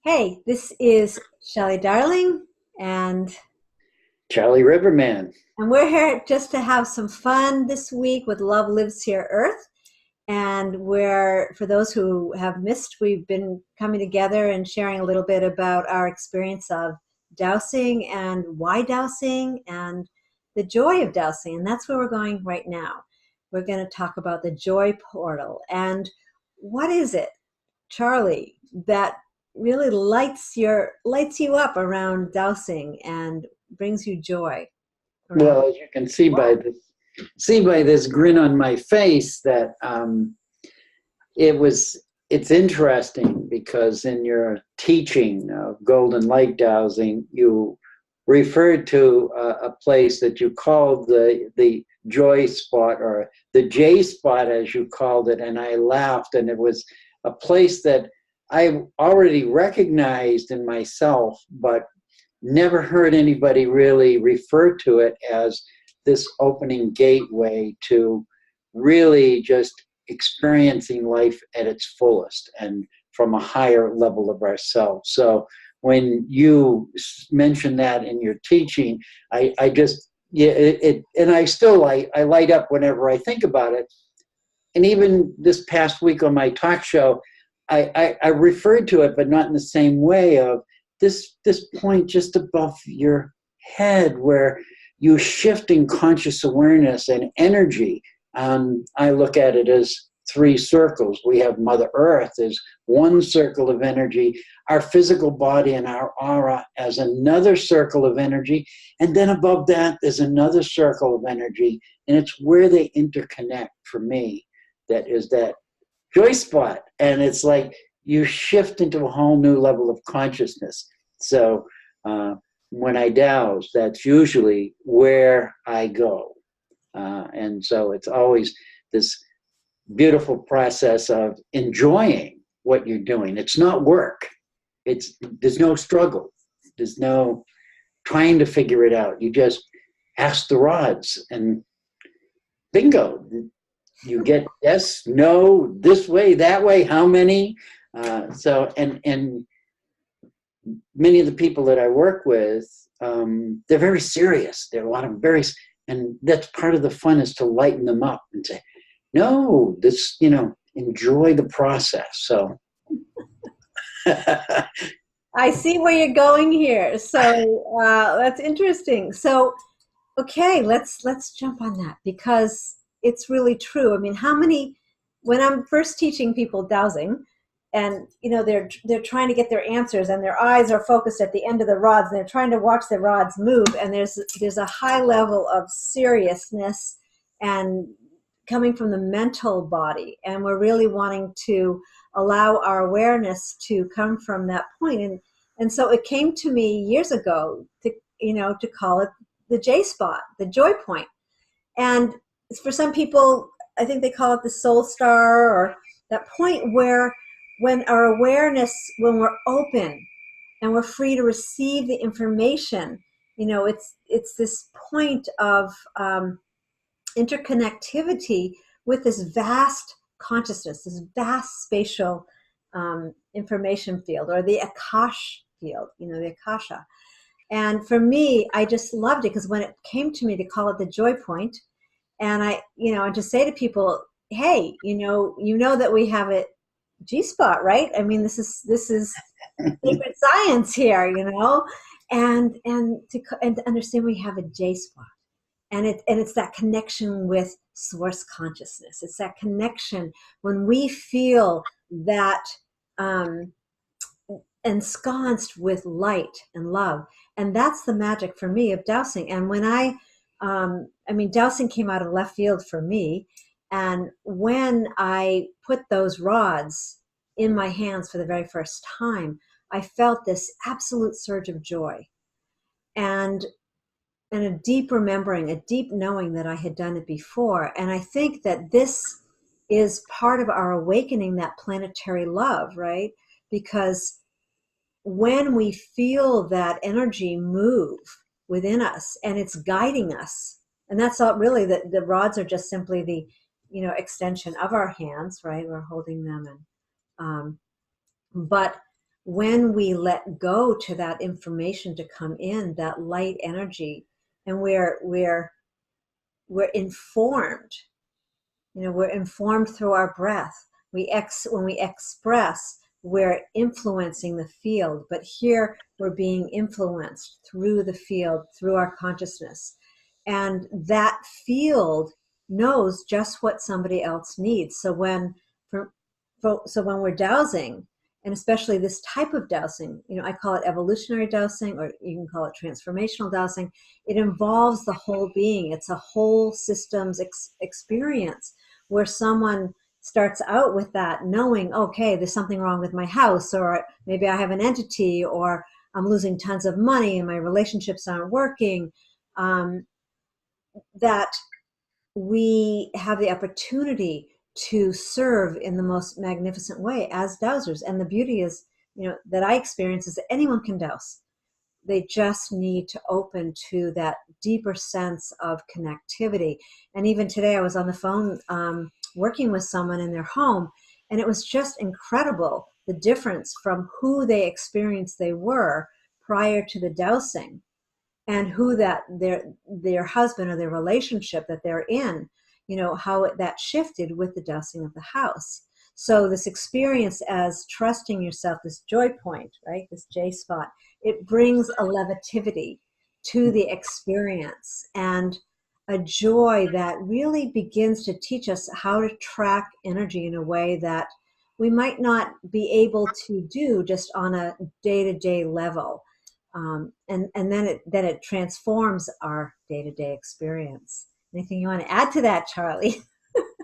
Hey, this is Shelley Darling, and Charlie Riverman. we're here just to have some fun this week with Love Lives Here Earth. And we're, for those who have missed, we've been coming together and sharing a little bit about our experience of dowsing and why dowsing and the joy of dowsing. And that's where we're going right now. We're going to talk about the joy portal. And what is it, Charlie, that really lights you up around dowsing and brings you joy around? Well, as you can see by this grin on my face that it's interesting because in your teaching of golden light dowsing, you referred to a place that you called the joy spot, or the J spot as you called it, and I laughed, and it was a place that I already recognized in myself, but never heard anybody really refer to it as this opening gateway to really just experiencing life at its fullest and from a higher level of ourselves. So when you mentioned that in your teaching, I just, yeah, and I light up whenever I think about it. And even this past week on my talk show, I referred to it, but not in the same way of this point just above your head where you shift in conscious awareness and energy. I look at it as three circles. We have Mother Earth as one circle of energy, our physical body and our aura as another circle of energy, and then above that there's another circle of energy, and it's where they interconnect for me. That is that joy spot, and it's like you shift into a whole new level of consciousness. So when I dowse, that's usually where I go, and so it's always this beautiful process of enjoying what you're doing. It's not work. There's no struggle. There's no trying to figure it out. You just ask the rods, and bingo. You get yes, no, this way, that way, how many? And many of the people that I work with, they're very serious. There are a lot of and that's part of the fun, is to lighten them up and say, no, enjoy the process. So I see where you're going here. So that's interesting. So okay, let's jump on that because it's really true. I mean, when I'm first teaching people dowsing, and they're trying to get their answers, and their eyes are focused at the end of the rods, and they're trying to watch the rods move, and there's a high level of seriousness and coming from the mental body, and we're really wanting to allow our awareness to come from that point. And so it came to me years ago to call it the J spot, the joy point. And for some people, I think they call it the soul star, or that point where when our awareness, when we're open and we're free to receive the information, it's this point of interconnectivity with this vast consciousness, this vast spatial information field, or the Akash field, the Akasha. And for me, I just loved it because when it came to me to call it the joy point, and and to say to people, hey, you know that we have it G spot, right? I mean, this is sacred science here, and to understand we have a J spot, and it's that connection with source consciousness. It's that connection when we feel that ensconced with light and love. And that's the magic for me of dowsing. And when dowsing came out of left field for me. And when I put those rods in my hands for the very first time, I felt this absolute surge of joy and a deep remembering, a deep knowing that I had done it before. And I think that this is part of our awakening, that planetary love, right? Because when we feel that energy move within us and it's guiding us, and that's all really, the rods are just simply the extension of our hands, right? We're holding them, and but when we let go to that information to come in, that light energy, and we're informed, we're informed through our breath. When we express, we're influencing the field, but here we're being influenced through the field, through our consciousness. And that field knows just what somebody else needs. So when we're dowsing, and especially this type of dowsing, I call it evolutionary dowsing, or you can call it transformational dowsing. It involves the whole being. It's a whole systems experience where someone starts out with that knowing, okay, there's something wrong with my house, or maybe I have an entity, or I'm losing tons of money and my relationships aren't working. That we have the opportunity to serve in the most magnificent way as dowsers. And the beauty is, that I experience is that anyone can dowse. They just need to open to that deeper sense of connectivity. And even today I was on the phone working with someone in their home, and it was just incredible, the difference from who they experienced they were prior to the dowsing, and who that their husband or their relationship that they're in, how that shifted with the dusting of the house. So this experience as trusting yourself, this joy point, right, this J spot, it brings a levitativity to the experience, and a joy that really begins to teach us how to track energy in a way that we might not be able to do just on a day-to-day level. And then it transforms our day-to-day experience. Anything you want to add to that, Charlie?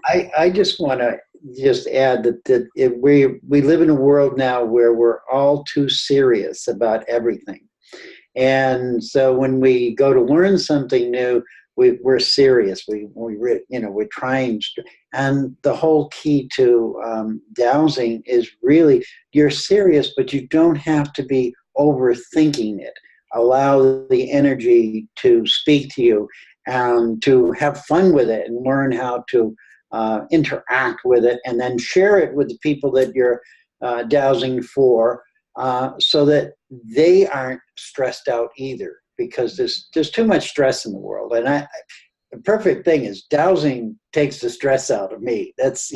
I just want to just add that we live in a world now where we're all too serious about everything. And so when we go to learn something new, we're serious. We're trying. And the whole key to dowsing is really, you're serious, but you don't have to be overthinking it. Allow the energy to speak to you and to have fun with it and learn how to interact with it, and then share it with the people that you're dowsing for, so that they aren't stressed out either, because there's too much stress in the world. And the perfect thing is dowsing takes the stress out of me. That's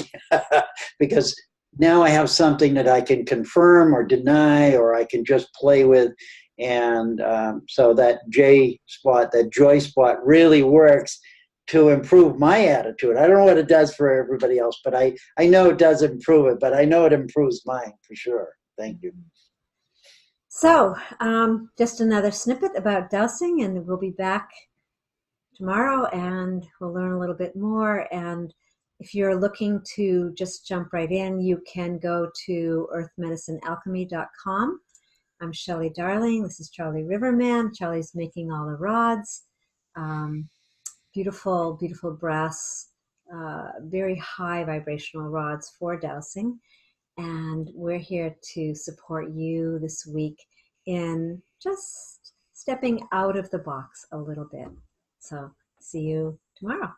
because now I have something that I can confirm or deny, or I can just play with. And so that J spot, that joy spot, really works to improve my attitude. I don't know what it does for everybody else, but I know it does improve it, but I know it improves mine for sure. Thank you. So just another snippet about dowsing, and we'll be back tomorrow and we'll learn a little bit more. And if you're looking to just jump right in, you can go to earthmedicinealchemy.com. I'm Shelley Darling. This is Charlie Riverman. Charlie's making all the rods. Beautiful, beautiful brass, very high vibrational rods for dowsing. And we're here to support you this week in just stepping out of the box a little bit. So see you tomorrow.